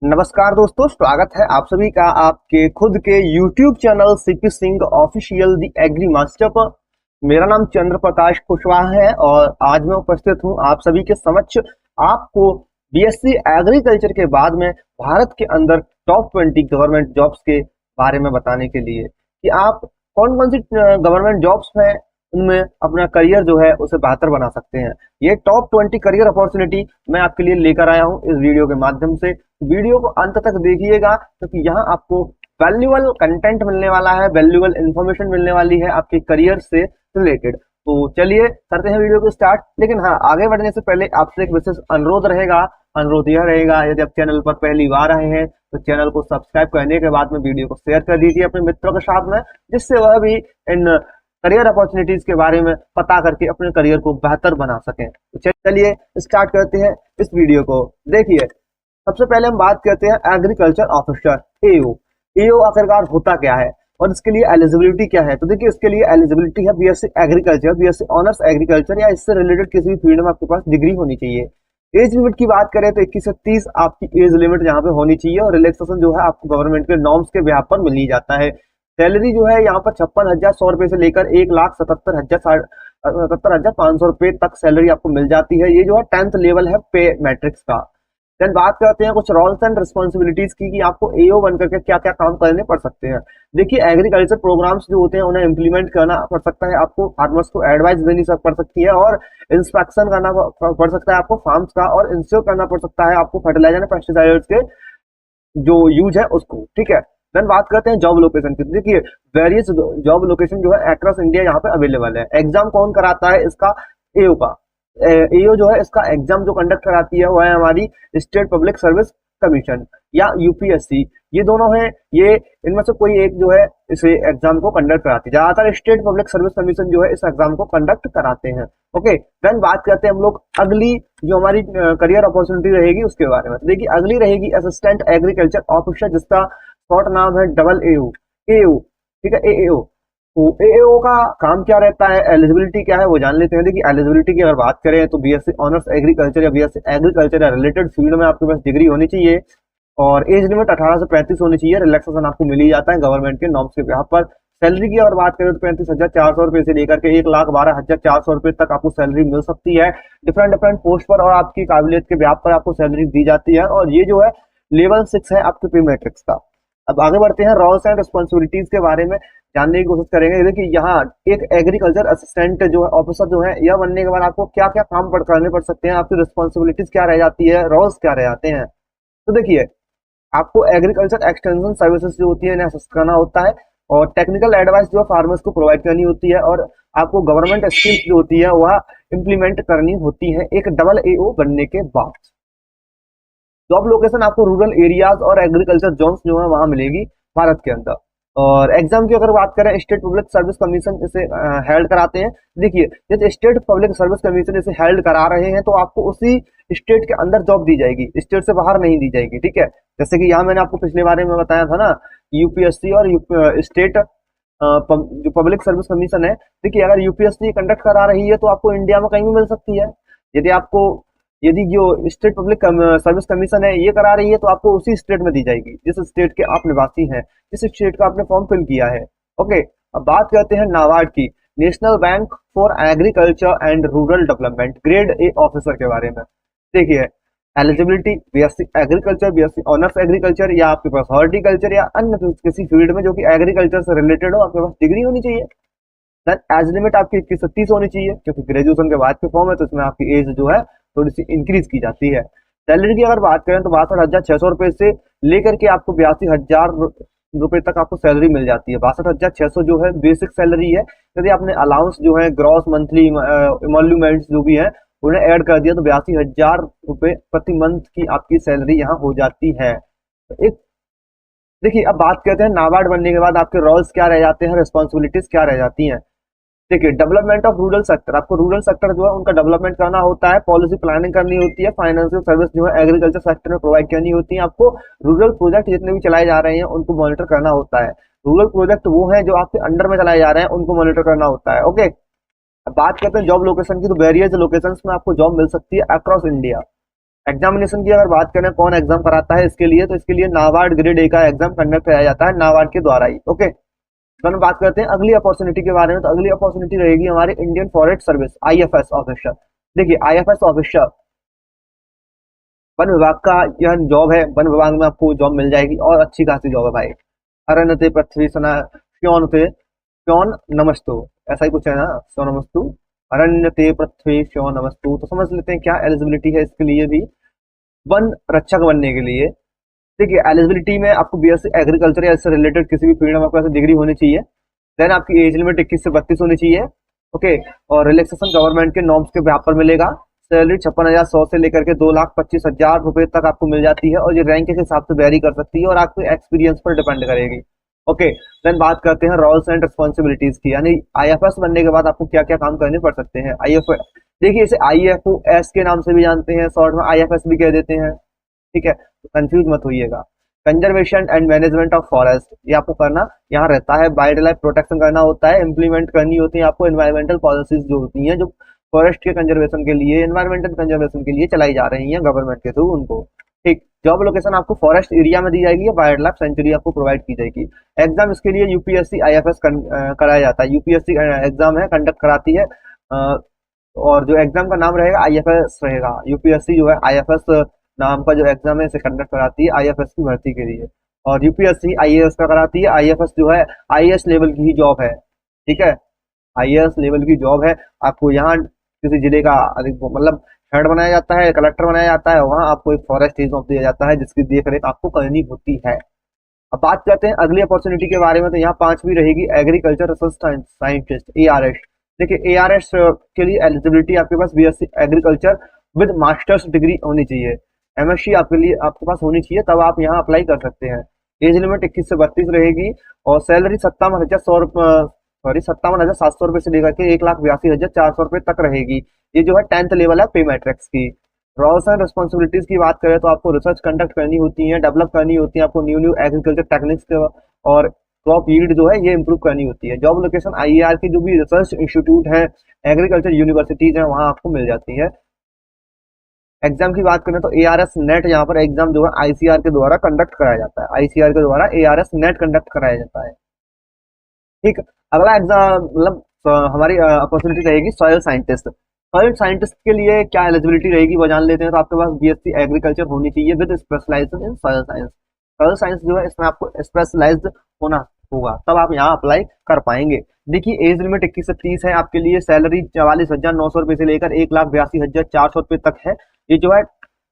नमस्कार दोस्तों, स्वागत है आप सभी का आपके खुद के YouTube channel CP Singh official the agri master पर। मेरा नाम चंद्र प्रकाश कुशवाहा है और आज मैं उपस्थित हूं आप सभी के समक्ष आपको बीएससी एग्रीकल्चर के बाद में भारत के अंदर टॉप 20 गवर्नमेंट जॉब्स के बारे में बताने के लिए कि आप कौन कौन सी गवर्नमेंट जॉब्स हैं उनमें अपना करियर जो है उसे बेहतर बना सकते हैं। ये टॉप 20 करियर अपॉर्चुनिटी मैं आपके लिए लेकर आया हूं इस वीडियो के माध्यम से। वीडियो को अंत तक देखिएगा क्योंकि यहाँ आपको वैल्यूएबल कंटेंट मिलने वाला है, वैल्यूएबल इंफॉर्मेशन मिलने वाली है आपके करियर से रिलेटेड। तो चलिए करते हैं वीडियो को स्टार्ट। लेकिन हाँ, आगे बढ़ने से पहले आपसे एक विशेष अनुरोध रहेगा। अनुरोध यह रहेगा, यदि आप चैनल पर पहली बार आए हैं तो चैनल को सब्सक्राइब करने के बाद में वीडियो को शेयर कर दीजिए अपने मित्रों के साथ में, जिससे वह भी इन करियर अपॉर्चुनिटीज के बारे में पता करके अपने करियर को बेहतर बना सकें। तो चलिए स्टार्ट करते हैं इस वीडियो को। देखिए, सबसे पहले हम बात करते हैं एग्रीकल्चर ऑफिसर एओ। एओ आखिरकार होता क्या है और इसके लिए एलिजिबिलिटी क्या है। तो देखिए, इसके लिए एलिजिबिलिटी है BSc agriculture, BSc honours agriculture या इससे रिलेटेड किसी भी फील्ड में आपके पास डिग्री होनी चाहिए। एज लिमिट की बात करें तो 21 से 30 आपकी एज लिमिट यहाँ पे होनी चाहिए और रिलैक्सेशन जो है आपको गवर्नमेंट के नॉर्म्स के बिहाफ पर मिल ही जाता है। सैलरी जो है यहाँ पर 56,100 रुपए से लेकर 1,77,500 रुपए तक सैलरी आपको मिल जाती है। ये जो है 10th लेवल है पे मैट्रिक्स का। देन बात करते हैं कुछ रोल्स एंड रिस्पॉन्सिबिलिटीज की कि आपको एओ बन करके क्या क्या काम करने पड़ सकते हैं। देखिए, एग्रीकल्चर प्रोग्राम्स जो होते हैं उन्हें इंप्लीमेंट करना पड़ सकता है, आपको फार्मर्स को एडवाइस देनी पड़ सकती है और इंस्पेक्शन करना पड़ सकता है आपको फार्म्स का, और इंश्योर करना पड़ सकता है आपको फर्टिलाइजर एंड पेस्टिसाइड्स के जो यूज है उसको। ठीक है, देन बात करते हैं जॉब लोकेशन की। देखिए, वेरियस जॉब लोकेशन जो है अक्रॉस इंडिया यहाँ पे अवेलेबल है। एग्जाम कौन कराता है इसका? एओ का। एओ जो है इसका एग्जाम जो कंडक्ट कराती है वो है हमारी स्टेट पब्लिक सर्विस कमीशन या यूपीएससी। ये दोनों हैं, ये इनमें से कोई एक जो है इसे एग्जाम को कंडक्ट कराती है। ज्यादातर स्टेट पब्लिक सर्विस कमीशन जो है इस एग्जाम को कंडक्ट कराते हैं। ओके, देन बात करते हैं हम लोग अगली जो हमारी करियर अपॉर्चुनिटी रहेगी उसके बारे में। देखिए, अगली रहेगी असिस्टेंट एग्रीकल्चर ऑफिसर, जिसका शॉर्ट नाम है डबल एओ, एओ। ठीक है, एएओ। तो एएओ का काम क्या रहता है, एलिजिबिलिटी क्या है वो जान लेते हैं। देखिए, एलिजिबिलिटी की अगर बात करें तो बीएससी ऑनर्स एग्रीकल्चर या बीएससी एग्रीकल्चर या रिलेटेड फील्ड में आपके पास डिग्री होनी चाहिए और एज लिमिट 18 से 35 होनी चाहिए। रिलैक्सेशन आपको मिल ही जाता है गवर्नमेंट के नॉर्म्स के बिहाफ पर। सैलरी की अगर बात करें तो 35,400 रुपए से लेकर के 1,12,400 रुपए तक आपको सैलरी मिल सकती है डिफरेंट डिफरेंट पोस्ट पर, और आपकी काबिलियत के बिहाफ पर आपको सैलरी दी जाती है। और ये जो है लेवल 6 है आपके पे मैट्रिक्स का। अब आगे बढ़ते हैं, रोल्स एंड रिस्पॉन्सिबिलिटीज के बारे में जानने की कोशिश करेंगे। देखिए, यहाँ एक एग्रीकल्चर असिस्टेंट जो है ऑफिसर जो है, यह बनने के बाद आपको क्या क्या काम करने पड़ सकते हैं, आपकी रिस्पॉन्सिबिलिटीज क्या रह जाती है, रोल्स क्या रह जाते हैं। तो देखिए, आपको एग्रीकल्चर एक्सटेंशन सर्विसेज जो होती है इन्हें असिस्ट करना होता है और टेक्निकल एडवाइस जो फार्मर्स को प्रोवाइड करनी होती है, और आपको गवर्नमेंट स्कीम्स जो होती है वह इंप्लीमेंट करनी होती है एक डबल एओ बनने के बाद। जॉब लोकेशन आपको रूरल एरियाज और एग्रीकल्चर जोन्स जो है वहां मिलेगी भारत के अंदर। और एग्जाम की अगर बात करें, स्टेट पब्लिक सर्विस कमीशन इसे हेल्ड कराते हैं। देखिए, यदि स्टेट पब्लिक सर्विस कमीशन इसे हेल्ड करा रहे हैं तो आपको उसी स्टेट के अंदर जॉब दी जाएगी, स्टेट से बाहर नहीं दी जाएगी। ठीक है, जैसे कि यहाँ मैंने आपको पिछले बारे में बताया था ना, यूपीएससी और स्टेट जो पब्लिक सर्विस कमीशन है। देखिए, अगर यूपीएससी कंडक्ट करा रही है तो आपको इंडिया में कहीं भी मिल सकती है। यदि जो स्टेट पब्लिक सर्विस कमीशन है ये करा रही है तो आपको उसी स्टेट में दी जाएगी जिस स्टेट के आप निवासी हैं, जिस स्टेट का आपने फॉर्म फिल किया है। ओके, अब बात करते हैं नाबार्ड की, national bank for agriculture and rural development, grade A officer के बारे में। देखिए, eligibility BSc agriculture, BSc honours agriculture या आपके पास हॉर्टिकल्चर या अन्य किसी फील्ड में जो कि एग्रीकल्चर से रिलेटेड हो, आपके पास डिग्री होनी चाहिए। देन एज लिमिट आपकी 21 से 30 होनी चाहिए क्योंकि ग्रेजुएशन के बाद के फॉर्म है तो इसमें आपकी एज जो है थोड़ी सी इंक्रीज की जाती है। सैलरी की अगर बात करें तो 62,600 रुपए से लेकर के आपको 82,000 रुपए तक आपको सैलरी मिल जाती है। 62,600 जो है बेसिक सैलरी है। यदि आपने अलाउंस जो है ग्रॉस मंथली इमोल्यूमेंट्स जो भी है उन्हें ऐड कर दिया तो 82,000 रुपए प्रति मंथ की आपकी सैलरी यहाँ हो जाती है। तो एक देखिए, अब बात करते हैं नाबार्ड बनने के बाद आपके रोल्स क्या रह जाते हैं, रिस्पॉन्सिबिलिटीज क्या रह जाती हैं। देखिए, डेवलपमेंट ऑफ रूरल सेक्टर, आपको रूरल सेक्टर जो है उनका डेवलपमेंट करना होता है, पॉलिसी प्लानिंग करनी होती है, फाइनेंशियल सर्विस जो है एग्रीकल्चर सेक्टर में प्रोवाइड करनी होती है। आपको रूरल प्रोजेक्ट जितने भी चलाए जा रहे हैं उनको मॉनिटर करना होता है। रूरल प्रोजेक्ट वो है जो आपके अंडर में चलाए जा रहे हैं, उनको मॉनिटर करना होता है। ओके, अब बात करते हैं जॉब लोकेशन की, तो वेरियस लोकेशंस में आपको जॉब मिल सकती है अक्रॉस इंडिया। एग्जामिनेशन की अगर बात करें कौन एग्जाम कराता है इसके लिए, तो इसके लिए नाबार्ड ग्रेड ए का एग्जाम कंडक्ट कराया जाता है नाबार्ड के द्वारा ही। ओके, तो हम बात करते हैं अगली अपॉर्चुनिटी के बारे में। तो अगली अपॉर्चुनिटी रहेगी हमारे Indian forest service IFS officer. देखिए आईएफएस ऑफिसर वन विभाग का यह जॉब है, वन विभाग में आपको जॉब मिल जाएगी और अच्छी खासी जॉब है भाई। अरण्यते पृथ्वी सना क्यों थे क्यों नमस्तु, ऐसा ही कुछ है ना, क्यों नमस्तु अरण्यते पृथ्वी क्यों नमस्तु। तो समझ लेते हैं क्या एलिजिबिलिटी है इसके लिए भी, वन रक्षक बनने के लिए। देखिए एलिजिबिलिटी में आपको बीएससी एग्रीकल्चर या इससे रिलेटेड किसी भी फील्ड में आपको ऐसे डिग्री होनी चाहिए। देन आपकी एज लिमिट 21 से 32 होनी चाहिए। ओके, और रिलैक्सेशन गवर्नमेंट के नॉर्म्स के बेस पर मिलेगा। सैलरी 56,100 से लेकर के 2,25,000 रुपए तक आपको मिल जाती है और ये रैंक के हिसाब से वेरी कर सकती है और आपके एक्सपीरियंस पर डिपेंड करेगी। ओके, देन बात करते हैं रोल्स एंड रिस्पॉन्सिबिलिटीज की, यानी आईएफएस बनने के बाद आपको क्या क्या काम करने पड़ सकते हैं। आईएफएस देखिए इसे आईएफओएस के नाम से भी जानते हैं, शॉर्ट में आईएफएस भी कह देते हैं, ठीक है, तो कंफ्यूज मत होइएगा। Conservation and management of forest ये आपको करना यहाँ रहता है। वाइल्ड लाइफ प्रोटेक्शन करना होता है, इंप्लीमेंट करनी होती है आपको एनवायरमेंटल पॉलिसीज जो होती हैं, जो फॉरेस्ट के कंजर्वेशन के लिए, एनवायरमेंटल कंजर्वेशन के लिए चलाई जा रही हैं गवर्नमेंट के थ्रू उनको। ठीक, जॉब लोकेशन आपको फॉरेस्ट एरिया में दी जाएगी या वाइल्ड लाइफ सेंचुरी आपको प्रोवाइड की जाएगी। एग्जाम इसके लिए यूपीएससी आईएफएस कराया जाता है, यूपीएससी एग्जाम है कंडक्ट कराती है, और जो एग्जाम का नाम रहेगा आईएफएस रहेगा। यूपीएससी जो है आईएफएस नाम का जो एग्जाम है इसे कंडक्ट कराती है आईएफएस की भर्ती के लिए, और यूपीएससी आईएएस का कराती है। आईएफएस जो है आईएएस लेवल की ही जॉब है, ठीक है, आईएएस लेवल की जॉब है। आपको यहाँ किसी जिले का मतलब हेड बनाया जाता है, कलेक्टर बनाया जाता है, वहाँ आपको एक फॉरेस्ट रिजर्व दिया जाता है जिसकी देख रेख आपको करनी होती है। अब बात करते हैं अगली अपॉर्चुनिटी के बारे में। तो यहाँ 5वीं रहेगी एग्रीकल्चर रिसर्च साइंटिस्ट एआरएस। देखिए एआरएस के लिए एलिजिबिलिटी आपके पास BSc agriculture with masters degree होनी चाहिए, एमएससी आपके लिए आपके पास होनी चाहिए, तब आप यहाँ अप्लाई कर सकते हैं। एज लिमिट 21 से 32 रहेगी और सैलरी 57,700 रुपए से लेकर के 1,82,400 रुपए तक रहेगी। ये जो है 10th लेवल है पे मैट्रिक्स की। रोल्स एंड रिस्पॉन्सिबिलिटीज की बात करें तो आपको रिसर्च कंडक्ट करनी होती है, डेवलप करनी होती है, आपको न्यू न्यू एग्रीकल्चर टेक्निक्स और क्रॉप यील्ड जो है ये इंप्रूव करनी होती है। जॉब लोकेशन आईईआर की जो भी रिसर्च इंस्टीट्यूट है, एग्रीकल्चर यूनिवर्सिटीज है, वहां आपको मिल जाती है। एग्जाम की बात करें तो एआरएस नेट यहाँ पर एग्जाम जो है आईसीआर के द्वारा कंडक्ट कराया जाता है, आईसीआर के द्वारा एआरएस नेट कंडक्ट कराया जाता है। ठीक, अगला एग्जाम मतलब हमारी अपॉर्चुनिटी रहेगी सॉइल साइंटिस्ट। सॉइल साइंटिस्ट के लिए क्या एलिजिबिलिटी रहेगी वो जान लेते हैं। तो आपके पास बीएससी एग्रीकल्चर होनी चाहिए with specialisation in soil science. Soil science जो है इसमें आपको स्पेशलाइज्ड होना होगा, तब आप यहाँ अप्लाई कर पाएंगे। देखिए एज लिमिट 21 से 30 है आपके लिए, सैलरी 44,900 रुपए से लेकर 1,82,400 रुपए तक है। ये जो है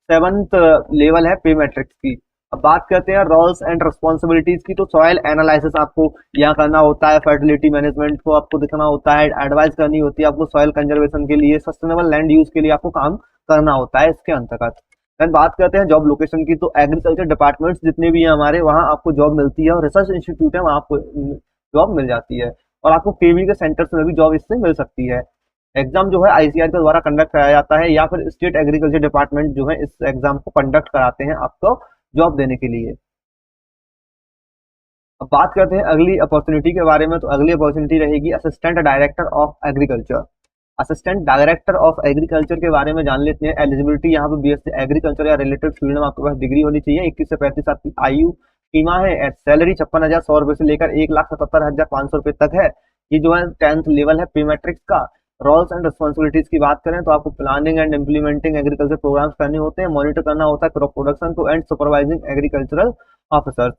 7th लेवल है पे मैट्रिक्स की। अब बात करते हैं रोल्स एंड रिस्पॉन्सिबिलिटीज की। तो सॉइल एनालिसिस आपको यहाँ करना होता है, फर्टिलिटी मैनेजमेंट को आपको दिखना होता है, एडवाइस करनी होती है आपको सॉइल कंजर्वेशन के लिए, सस्टेनेबल लैंड यूज के लिए आपको काम करना होता है इसके अंतर्गत। देन बात करते हैं जॉब लोकेशन की। तो एग्रीकल्चर डिपार्टमेंट्स जितने भी हैं हमारे, वहाँ आपको जॉब मिलती है, और रिसर्च इंस्टीट्यूट है वहाँ आपको जॉब मिल जाती है, और आपको केवी के सेंटर्स में भी जॉब इससे मिल सकती है। एग्जाम जो है आईसीआर के द्वारा कंडक्ट कराया जाता है, या फिर स्टेट एग्रीकल्चर डिपार्टमेंट जो है इस एग्जाम को कंडक्ट कराते हैं आपको जॉब देने के लिए। अब बात करते हैं अगली अपॉर्चुनिटी के बारे में। तो अगली अपॉर्चुनिटी रहेगी assistant director of agriculture. Assistant director of agriculture के बारे में जान लेते हैं। एलिजिबिलिटी यहाँ पे बीएससी एग्रीकल्चर या रिलेटेड फील्ड में आपके पास डिग्री होनी चाहिए। 21 से 35 आपकी आयु सीमा है। सैलरी 56,100 रुपए से लेकर 1,77,500 रुपए तक है। ये जो है 10th लेवल है पे मैट्रिक्स का। रोल्स एंड रिस्पॉन्सिबिलिटीज की बात करें तो आपको planning and implementing agriculture programmes करने होते हैं, मॉनिटर करना होता है क्रॉप प्रोडक्शन को, एंड सुपरवाइजिंग एग्रीकल्चरल ऑफिसर्स,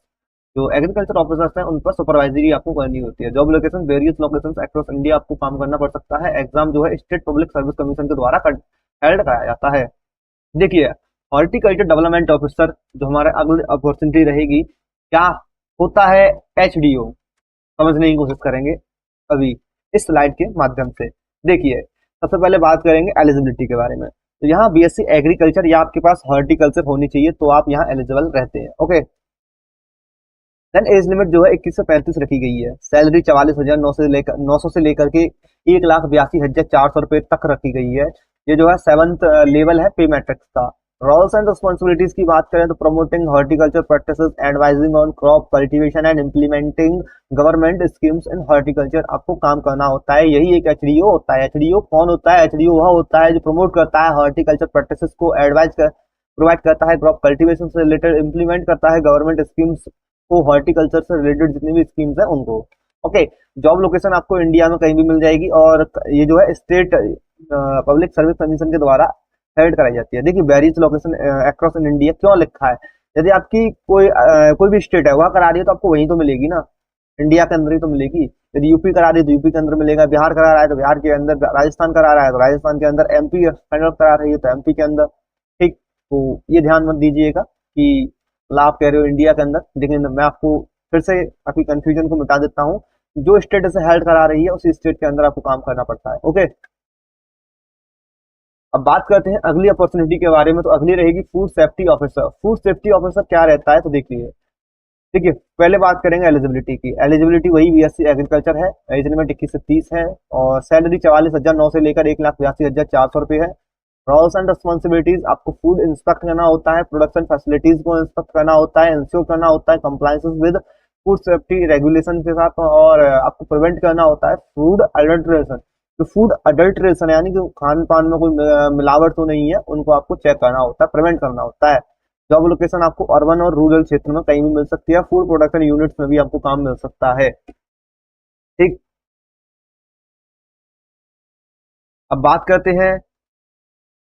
जो एग्रीकल्चर ऑफिसर्स हैं उन पर सुपरवाइजरी आपको करनी होती है। Job location various locations across India आपको काम करना पड़ सकता है। एग्जाम जो है स्टेट पब्लिक सर्विस कमीशन के द्वारा हेल्ड कराया जाता है। देखिए हॉर्टिकल्चर डेवलपमेंट ऑफिसर जो हमारा अगली अपॉर्चुनिटी रहेगी, क्या होता है एचडीओ, समझने की कोशिश करेंगे अभी इस स्लाइड के माध्यम से। देखिए सबसे पहले बात करेंगे एलिजिबिलिटी के बारे में। तो यहाँ बीएससी एग्रीकल्चर या आपके पास हॉर्टिकल्चर होनी चाहिए, तो आप यहाँ एलिजिबल रहते हैं। ओके, देन एज लिमिट जो है 21 से 35 रखी गई है। सैलरी 44,900 से लेकर के 1,82,400 रुपए तक रखी गई है। ये जो है 7th लेवल है पे मैट्रिक्स का। रोल्स एंड रिस्पॉन्सिबिलिटीज की बात करें तो promoting horticulture practices, advising on crop cultivation and implementing government schemes in horticulture आपको काम करना होता है। यही एक एचडीओ होता है। एचडीओ कौन होता है? एचडीओ वह होता है जो प्रमोट करता है हॉर्टिकल्चर प्रैक्टिसेस को, एडवाइज कर प्रोवाइड करता है क्रॉप कल्टीवेशन से रिलेटेड, इम्प्लीमेंट करता है गवर्नमेंट स्कीम्स को, हॉर्टिकल्चर से रिलेटेड जितनी भी स्कीम्स है उनको। ओके, जॉब लोकेशन आपको इंडिया में कहीं भी मिल जाएगी और ये जो है स्टेट पब्लिक सर्विस कमीशन के द्वारा हेड कराई जाती है। देखिए various location across in India क्यों लिखा है, यदि आपकी कोई भी स्टेट है वहां करा रही है तो आपको वहीं तो मिलेगी ना, इंडिया के अंदर ही तो मिलेगी। यदि यूपी करा रही है तो यूपी के अंदर मिलेगा, बिहार करा रहा है तो बिहार के अंदर, राजस्थान करा रहा है तो राजस्थान के अंदर, एमपी करा रही है तो एमपी के अंदर। ठीक, तो ये ध्यान मत दीजिएगा कि मतलब आप कह रहे हो इंडिया के अंदर, लेकिन मैं आपको फिर से आपकी कंफ्यूजन को मिटा देता हूँ। जो स्टेट से हेल्ड करा रही है उसी स्टेट के अंदर आपको काम करना पड़ता है। ओके, अब बात करते हैं अगली अपॉर्चुनिटी के बारे में। तो अगली रहेगी food safety officer. Food safety officer क्या रहता है तो देखिए, देखिए पहले बात करेंगे एलिजिबिलिटी की। एलिजिबिलिटी वही बीएससी एग्रीकल्चर है, एज लिमिट 21 से 30 है और सैलरी 44,900 से लेकर 1,82,400 है। रोल्स एंड रिस्पॉन्सिबिलिटीज, आपको फूड इंस्पेक्ट करना होता है, प्रोडक्शन फैसिलिटीज को इंस्पेक्ट करना होता है, इंश्योर करना होता है compliances with food safety regulation के साथ, और आपको प्रिवेंट करना होता है फूड अडल्ट्रेशन। तो फूड अडल्ट्रेशन यानी कि खान पान में कोई मिलावट तो नहीं है, उनको आपको चेक करना होता है, प्रिवेंट करना होता है। जॉब लोकेशन आपको अर्बन और रूरल क्षेत्र में कहीं भी मिल सकती है, फूड प्रोडक्शन यूनिट्स में भी आपको काम मिल सकता है। ठीक, अब बात करते हैं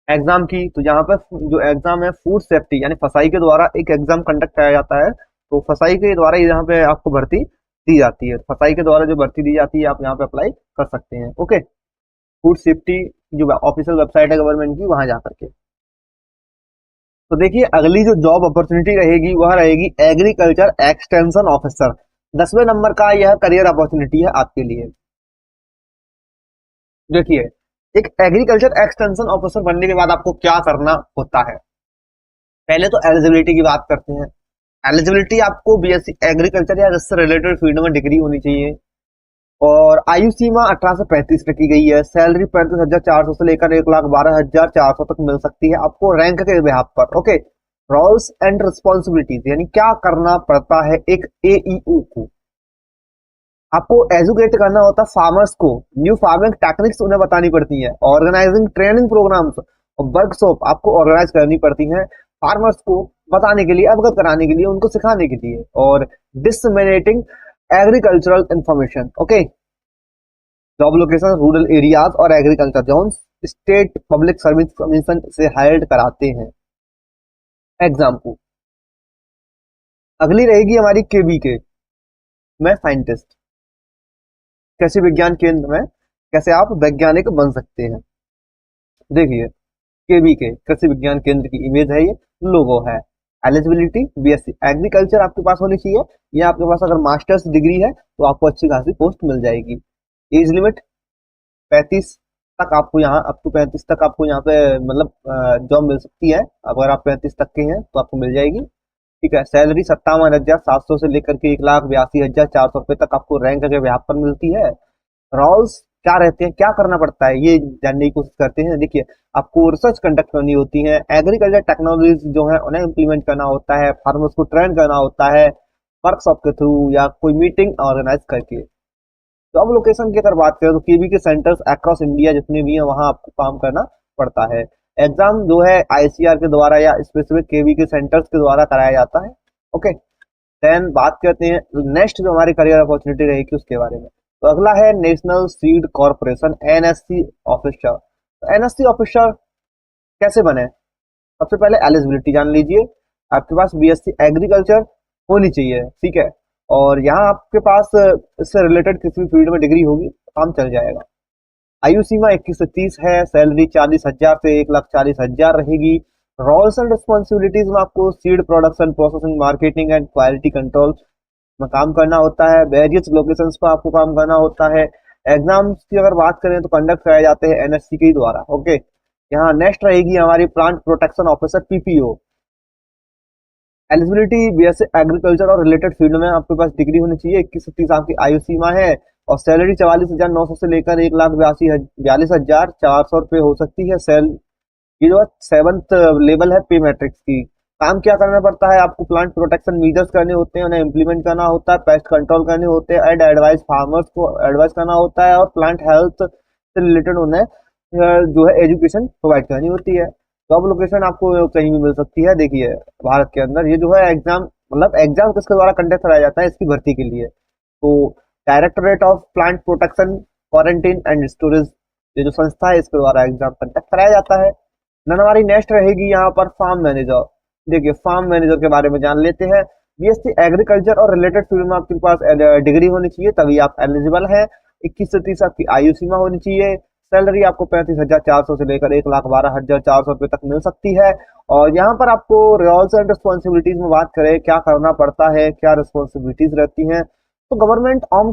एग्जाम की। तो यहाँ पर जो एग्जाम है फूड सेफ्टी यानी फसाई के द्वारा एक एग्जाम कंडक्ट कराया जाता है। तो फसाई के द्वारा यहाँ पे आपको भर्ती दी जाती है, फसाई के द्वारा जो भर्ती दी जाती है आप यहाँ पे अप्लाई कर सकते हैं। ओके, फूड सेफ्टी जो ऑफिशियल वेबसाइट है गवर्नमेंट की, वहां जा करके। तो देखिए अगली जो जॉब अपॉर्चुनिटी रहेगी वह रहेगी एग्रीकल्चर एक्सटेंशन ऑफिसर। 10वें नंबर का यह करियर अपॉर्चुनिटी है आपके लिए। देखिए, एक एग्रीकल्चर एक्सटेंशन ऑफिसर बनने के बाद आपको क्या करना होता है। पहले तो एलिजिबिलिटी की बात करते हैं। एलिजिबिलिटी आपको बीएससी एग्रीकल्चर या इससे रिलेटेड फील्ड में डिग्री होनी चाहिए और आयु सीमा 18 से 35 रखी गई है। सैलरी 35,400 से लेकर 1,12,400 तक मिल सकती है आपको रैंक के बिहाफ पर। ओके, रोल्स एंड रिस्पॉन्सिबिलिटीज यानी क्या करना पड़ता है एक एईओ को। आपको एजुकेट करना होता है फार्मर्स को, न्यू फार्मिंग टेक्निक्स उन्हें बतानी पड़ती है, ऑर्गेनाइजिंग ट्रेनिंग प्रोग्राम्स और वर्कशॉप आपको ऑर्गेनाइज करनी पड़ती है फार्मर्स को बताने के लिए, अवगत कराने के लिए, उनको सिखाने के लिए, और disseminating agricultural information. Okay, job location rural areas और agriculture zones, state public service commission से हायर्ड कराते हैं एग्जाम को। अगली रहेगी हमारी केबीके में साइंटिस्ट, कृषि विज्ञान केंद्र में कैसे आप वैज्ञानिक बन सकते हैं। देखिए केबीके कृषि विज्ञान केंद्र की इमेज है, ये लोगो है। एलिजिबिलिटी बीएससी एग्रीकल्चर आपके पास होनी चाहिए, या आपके पास अगर मास्टर्स डिग्री है तो आपको अच्छी खासी पोस्ट मिल जाएगी। एज लिमिट 35 तक आपको यहाँ, अप टू 35 तक आपको यहाँ पे मतलब जॉब मिल सकती है। अगर आप 35 तक के हैं तो आपको मिल जाएगी। ठीक है, सैलरी 57,700 से लेकर के 1,82,400 रुपए तक आपको रैंक के व्याप पर मिलती है। रोल्स क्या रहते हैं, क्या करना पड़ता है, ये जानने की कोशिश करते हैं। देखिए, आपको रिसर्च कंडक्ट करनी होती है, एग्रीकल्चर टेक्नोलॉजीज जो है उन्हें इंप्लीमेंट करना होता है, फार्मर्स को ट्रेन करना होता है वर्कशॉप के थ्रू या कोई मीटिंग ऑर्गेनाइज करके। जॉब लोकेशन की अगर बात करें तो केबी के सेंटर्स अक्रॉस इंडिया जितने भी हैं वहां आपको काम करना पड़ता है। एग्जाम जो है आईसीआर के द्वारा या स्पेसिफिक केबी के सेंटर्स के द्वारा कराया जाता है। ओके, देन बात करते हैं नेक्स्ट जो हमारी करियर अपॉर्चुनिटी रहेगी उसके बारे में। तो अगला है national seed corporation NSC officer. तो एनएससी ऑफिसर कैसे बने, सबसे पहले एलिजिबिलिटी जान लीजिए। आपके पास बीएससी एग्रीकल्चर होनी चाहिए, ठीक है, और यहाँ आपके पास इससे रिलेटेड किसी भी फील्ड में डिग्री होगी तो काम चल जाएगा। आयु सीमा 21 से 30 है, सैलरी 40,000 से 1,40,000 रहेगी। रोल्स एंड रिस्पॉन्सिबिलिटीज में आपको seed production, processing, marketing and quality control में काम करना होता है। वेरियस लोकेशंस पर आपको काम करना होता है। एग्जाम्स की अगर बात करें तो कंडक्ट कराए जाते हैं एनएससी के द्वारा। ओके, यहाँ नेक्स्ट रहेगी हमारी plant protection officer PPO. Eligibility BSc agriculture और रिलेटेड फील्ड में आपके पास डिग्री होनी चाहिए। 21 से 30 आपकी आयु सीमा है और सैलरी 44,900 से लेकर 1,42,400 रुपए हो सकती है। ये जो 7th लेवल है पे मैट्रिक्स की। काम क्या करना पड़ता है, आपको प्लांट प्रोटेक्शन मीजर्स करने होते हैं, उन्हें इंप्लीमेंट करना होता है, पेस्ट कंट्रोल करने होते हैं, एंड एडवाइस फार्मर्स को एडवाइस करना होता है, और प्लांट हेल्थ से रिलेटेड उन्हें जो है एजुकेशन प्रोवाइड करनी होती है। जॉब लोकेशन आपको कहीं भी मिल सकती है। देखिए भारत के अंदर ये जो है एग्जाम, मतलब एग्जाम किसके द्वारा कंडक्ट कराया जाता है इसकी भर्ती के लिए, तो directorate of plant protection quarantine and storage, ये जो संस्था है इसके द्वारा एग्जाम कंडक्ट कराया जाता है। देन हमारी नेक्स्ट रहेगी यहाँ पर फार्म मैनेजर। देखिए फार्म मैनेजर के बारे में जान लेते हैं। बीएससी एग्रीकल्चर और रिलेटेड फील्ड में आपके पास डिग्री होनी चाहिए, तभी आप एलिजिबल हैं। 21 से 30 आपकी आयु सीमा होनी चाहिए। सैलरी आपको 35,400 से लेकर 1,12,400 रुपए तक मिल सकती है। और यहाँ पर आपको रोल्स एंड रिस्पॉन्सिबिलिटीज में बात करें क्या करना पड़ता है, क्या रिस्पॉन्सिबिलिटीज रहती हैं, तो गवर्नमेंट ऑन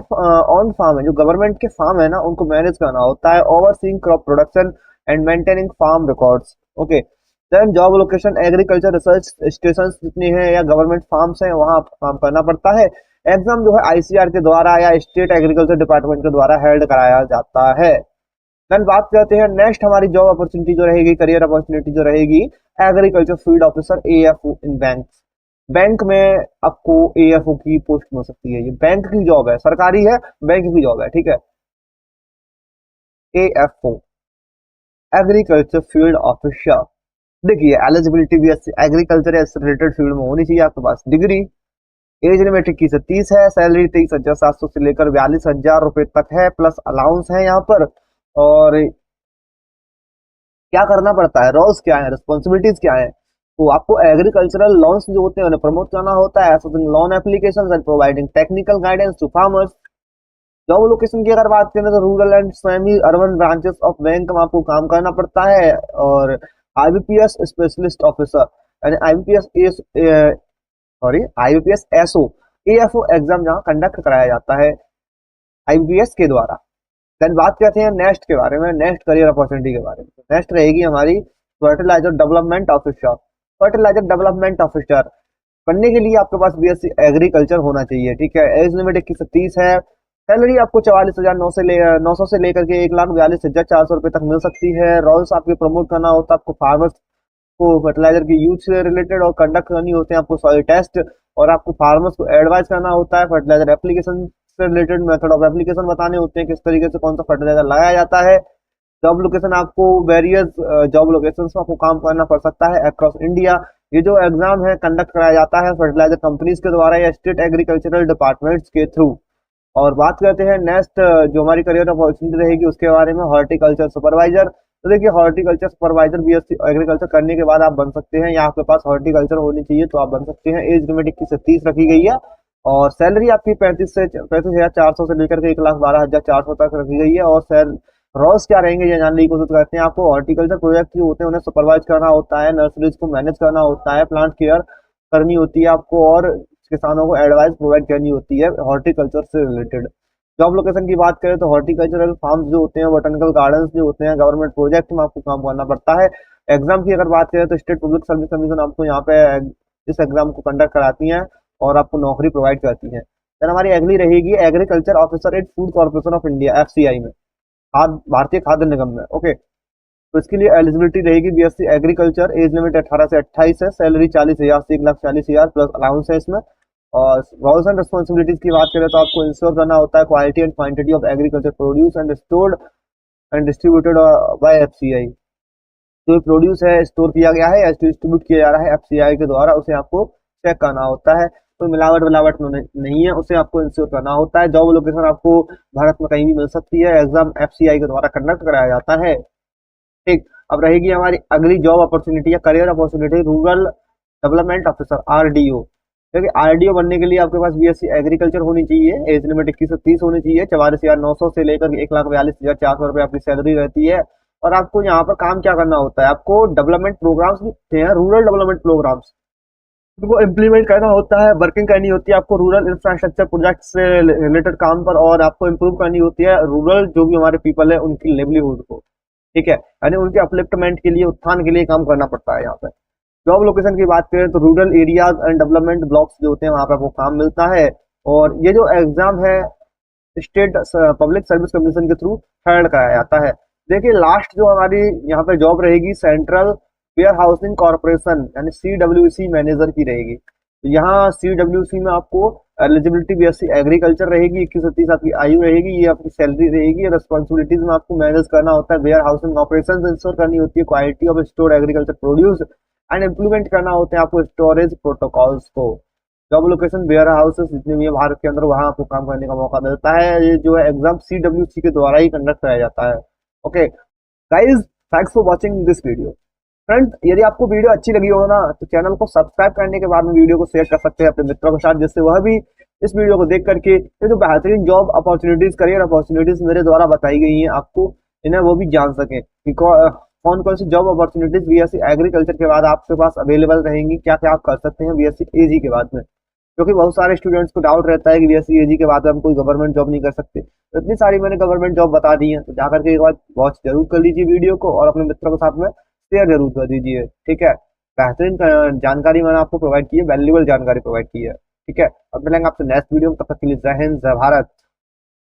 फार्म है, जो गवर्नमेंट के फार्म है ना उनको मैनेज करना होता है, overseeing crop production and maintaining farm records. Okay, then job location agriculture research station जितने हैं या गवर्नमेंट फार्म्स हैं वहां काम करना पड़ता है। एग्जाम जो है आईसीआर के द्वारा या स्टेट एग्रीकल्चर डिपार्टमेंट के द्वारा हेल्ड कराया जाता है। देन बात करते हैं नेक्स्ट हमारी जॉब अपॉर्चुनिटी जो रहेगी, करियर अपॉर्चुनिटी जो रहेगी, एग्रीकल्चर फील्ड ऑफिसर एएफओ इन बैंक। बैंक में आपको एएफओ की पोस्ट मिल सकती है। ये बैंक की जॉब है, सरकारी है, बैंक की जॉब है, ठीक है। AFO agriculture field officer. देखिए एलिजिबिलिटी भी एग्रीकल्चर या रिलेटेड फील्ड में होनी चाहिए आपके पास डिग्री। एज लिमिट 21 से 30 है। सैलरी 23,700 से लेकर 42,000 रुपए तक है, प्लस अलाउंस है यहाँ पर। और क्या करना पड़ता है, रोल्स क्या है, रिस्पॉन्सिबिलिटीज क्या है, तो आपको एग्रीकल्चरल लोन्स जो होते हैं उन्हें प्रमोट करना होता है, loan application and providing technical guidance to farmers. Job location की अगर बात करें तो rural and semi urban branches of bank में आपको काम करना पड़ता है। और आईबीपीएस स्पेशलिस्ट ऑफिसर यानी आईबीपीएस एसओ एएफओ एग्जाम जहां कंडक्ट कराया जाता है आईबीपीएस के द्वारा। देन बात करते हैं नेक्स्ट के बारे में, नेक्स्ट करियर अपॉर्चुनिटी के बारे में। नेक्स्ट रहेगी हमारी fertiliser development officer. Fertiliser development officer बनने के लिए आपके पास बीएससी एग्रीकल्चर होना चाहिए, ठीक है। एज लिमिट 21 से 30 है। सैलरी आपको 44,900 से लेकर के 1,42,400 रुपए तक मिल सकती है। रोल्स आपके प्रमोट करना होता है, आपको फार्मर्स को फर्टिलाइजर की यूज से रिलेटेड और कंडक्ट करनी होते हैं आपको सॉइल टेस्ट, और आपको फार्मर्स को एडवाइस करना होता है। फर्टिलाइजर एप्लीकेशन से रिलेटेड मेथड ऑफ एप्लीकेशन बताने होते हैं, किस तरीके से कौन सा फर्टिलाइजर लगाया जाता है। जॉब लोकेशन आपको वेरियस जॉब लोकेशन में आपको काम करना पड़ सकता है अक्रॉस इंडिया। ये जो एग्जाम है कंडक्ट कराया जाता है फर्टिलाइजर कंपनीज के द्वारा या स्टेट एग्रीकल्चरल डिपार्टमेंट्स के थ्रू। और बात करते हैं नेक्स्ट जो हमारी करियर अपॉर्चुनिटी रहेगी उसके बारे में, हॉर्टिकल्चर सुपरवाइजर। तो देखिए हॉर्टिकल्चर सुपरवाइजर बीएससी एग्रीकल्चर करने के बाद आप बन सकते हैं, या आपके पास हॉर्टिकल्चर होनी चाहिए तो आप बन सकते हैं। एज लिमिट 21 से 30 रखी गई है। और सैलरी आपकी 35,400 से लेकर के 1,12,400 तक रखी गई है। और सैल रोल्स क्या रहेंगे ये जानने की कोशिश करते हैं। आपको हॉर्टिकल्चर प्रोजेक्ट जो होते हैं उन्हें सुपरवाइज करना होता है, नर्सरीज को मैनेज करना होता है, प्लांट केयर करनी होती है आपको, और किसानों को एडवाइस प्रोवाइड करनी होती है हॉर्टिकल्चर से रिलेटेड। जॉब लोकेशन की बात करें तो हॉर्टिकल्चरल फार्म्स जो होते हैं, बोटेनिकल गार्डन्स जो होते हैं, गवर्नमेंट प्रोजेक्ट में आपको काम करना पड़ता है। एग्जाम की अगर बात करें तो स्टेट पब्लिक सर्विस कमीशन आपको यहाँ पे इस एग्जाम को कंडक्ट कराती है और आपको नौकरी प्रोवाइड करती है। देन हमारी अगली रहेगी agriculture officer eight food corporation of India FCI में, भारतीय खाद्य निगम में। ओके, तो इसके लिए एलिजिबिलिटी रहेगी बीएससी एग्रीकल्चर। एज लिमिट 18 से 28 है। सैलरी 40,000 से 1,40,000 प्लस अलाउंस है इसमें। और रोल्स एंड रिस्पॉन्सिबिलिटीज की बात करें तो आपको इंश्योर करना होता है quality and quantity of agriculture produce and stored and distributed by FCI. जो प्रोड्यूस है स्टोर किया गया है या डिस्ट्रीब्यूट किया जा रहा है एफसीआई के द्वारा, उसे आपको चेक करना होता है। तो मिलावट नहीं है, उसे आपको इंश्योर करना होता है। जॉब लोकेशन आपको भारत में कहीं भी मिल सकती है। एग्जाम एफसीआई के द्वारा कंडक्ट कराया जाता है, ठीक। अब रहेगी हमारी अगली जॉब अपॉर्चुनिटी या career opportunity rural development officer RDO. देखिए आरडीओ बनने के लिए आपके पास बीएससी एग्रीकल्चर होनी चाहिए। एज लिमिट 21 से 30 होनी चाहिए। 44,900 से लेकर 1,42,400 रुपए आपकी सैलरी रहती है। और आपको यहाँ पर काम क्या करना होता है, आपको डेवलपमेंट प्रोग्राम्स होते हैं, रूरल डेवलपमेंट प्रोग्राम्स को इम्प्लीमेंट करना होता है, वर्किंग करनी होती है आपको रूरल इंफ्रास्ट्रक्चर प्रोजेक्ट से रिलेटेड काम पर। और आपको इम्प्रूव करनी होती है रूरल जो भी हमारे पीपल है उनकी लिवलीहुड को, ठीक है, यानी उनके अपलिफ्टमेंट के लिए, उत्थान के लिए काम करना पड़ता है यहाँ पे। जॉब लोकेशन की बात करें तो rural areas and development blocks जो होते हैं वहां पे आपको काम मिलता है। और ये जो एग्जाम है स्टेट पब्लिक सर्विस कमीशन के थ्रू हेल्ड कराया जाता है। देखिए लास्ट जो हमारी यहाँ पे जॉब रहेगी सेंट्रल वेयर हाउसिंग कॉर्पोरेशन यानी सीडब्ल्यूसी मैनेजर की रहेगी। यहाँ CWC में आपको एलिजिबिलिटी बीएससी एग्रीकल्चर रहेगी, 21 से 30 आपकी आयु रहेगी, ये आपकी सैलरी रहेगी। रिस्पॉन्सिबिलिटीज में आपको मैनेज करना होता है वेयर हाउसिंग ऑपरेशन इंश्योर करनी होती है, quality of store agriculture produce and implement करना होते हैं आपको स्टोरेज प्रोटोकॉल्स को। जॉब लोकेशन वेयर हाउसेस जितने भी है भारत के अंदर, वहां आपको काम करने का मौका मिलता है। ये जो है एग्जाम CWC के द्वारा ही कंडक्ट कराया जाता है। Okay guys, thanks for watching this video. Friends, यदि आपको वीडियो अच्छी लगी हो ना, तो चैनल को सब्सक्राइब करने के बाद में वीडियो को शेयर कर सकते हैं अपने मित्रों के साथ, जिससे वह भी इस वीडियो को देख करके ये जो बेहतरीन जॉब अपॉर्चुनिटीज, करियर अपॉर्चुनिटीज मेरे द्वारा बताई गई हैं आपको, इन्हें वो भी जान सकें कि कौन कौन सी जॉब अपॉर्चुनिटीज बीएससी एग्रीकल्चर के बाद आपके पास अवेलेबल रहेंगी, क्या क्या आप कर सकते हैं बीएससी एजी के बाद में। क्योंकि बहुत सारे स्टूडेंट्स को डाउट रहता है कि बीएससी एजी के बाद हम कोई गवर्नमेंट जॉब नहीं कर सकते, तो इतनी सारी मैंने गवर्नमेंट जॉब बता दी है, तो जाकर के एक बार वॉच जरूर कर लीजिए वीडियो को और अपने मित्रों के साथ में शेयर जरूर कर दीजिए। ठीक है, बेहतरीन जानकारी मैंने आपको प्रोवाइड की है, वैल्यूएबल जानकारी प्रोवाइड की है। ठीक है, अब मिलेंगे आपसे नेक्स्ट वीडियो में, तब तक के लिए जय हिंद जय भारत।